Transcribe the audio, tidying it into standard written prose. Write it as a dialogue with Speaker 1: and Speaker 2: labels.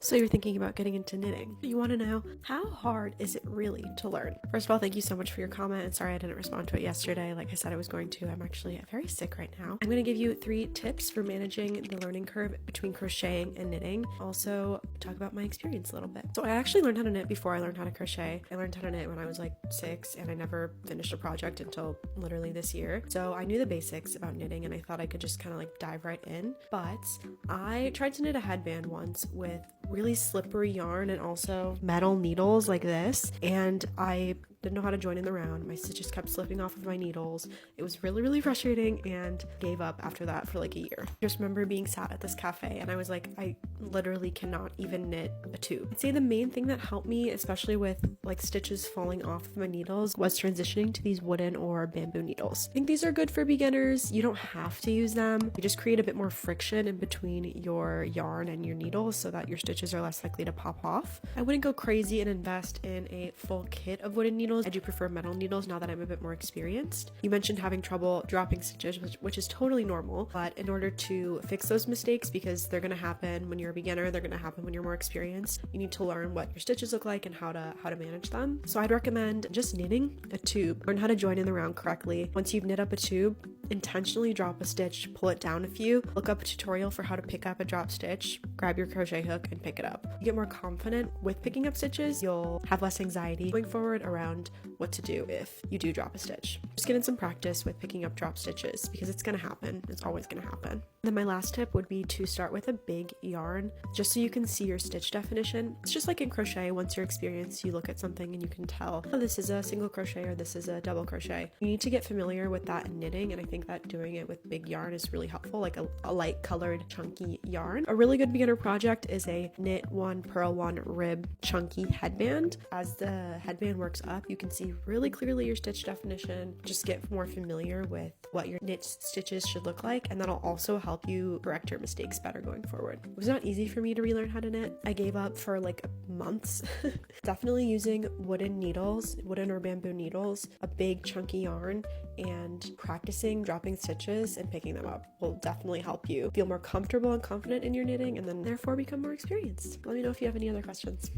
Speaker 1: So you're thinking about getting into knitting. You want to know, how hard is it really to learn? First of all, thank you so much for your comment, and sorry I didn't respond to it yesterday like I said I was going to. I'm actually very sick right now. I'm going to give you 3 tips for managing the learning curve between crocheting and knitting. Also talk about my experience a little bit. So I actually learned how to knit before I learned how to crochet. I learned how to knit when I was like 6, and I never finished a project until literally this year. So I knew the basics about knitting, and I thought I could just kind of like dive right in. But I tried to knit a headband once with really slippery yarn and also metal needles like this, and I didn't know how to join in the round. My stitches kept slipping off of my needles. It was really frustrating, and gave up after that for like a year. I just remember being sat at this cafe and I was like, I literally cannot even knit a tube. I'd say the main thing that helped me, especially with like stitches falling off of my needles, was transitioning to these wooden or bamboo needles. I think these are good for beginners. You don't have to use them. You just create a bit more friction in between your yarn and your needles so that your stitches are less likely to pop off. I wouldn't go crazy and invest in a full kit of wooden needles. I do prefer metal needles now that I'm a bit more experienced. You mentioned having trouble dropping stitches, which is totally normal, but in order to fix those mistakes, because they're going to happen when you're a beginner, they're going to happen when you're more experienced, you need to learn what your stitches look like and how to manage them. So I'd recommend just knitting a tube. Learn how to join in the round correctly. Once you've knit up a tube, intentionally drop a stitch, pull it down a few, look up a tutorial for how to pick up a drop stitch, grab your crochet hook and pick it up. You get more confident with picking up stitches, you'll have less anxiety going forward around what to do if you do drop a stitch. Just get in some practice with picking up drop stitches because it's going to happen. It's always going to happen. Then my last tip would be to start with a big yarn just so you can see your stitch definition. It's just like in crochet. Once you're experienced, you look at something and you can tell, oh, this is a single crochet or this is a double crochet. You need to get familiar with that in knitting, and I think that doing it with big yarn is really helpful, like a light colored chunky yarn. A really good beginner project is a knit 1 purl 1 rib chunky headband. As the headband works up, you can see really clearly your stitch definition. Just get more familiar with what your knit stitches should look like, and that'll also help you correct your mistakes better going forward. It was not easy for me to relearn how to knit. I gave up for like months. Definitely using wooden needles, wooden or bamboo needles, a big chunky yarn, and practicing dropping stitches and picking them up will definitely help you feel more comfortable and confident in your knitting, and then therefore become more experienced. Let me know if you have any other questions.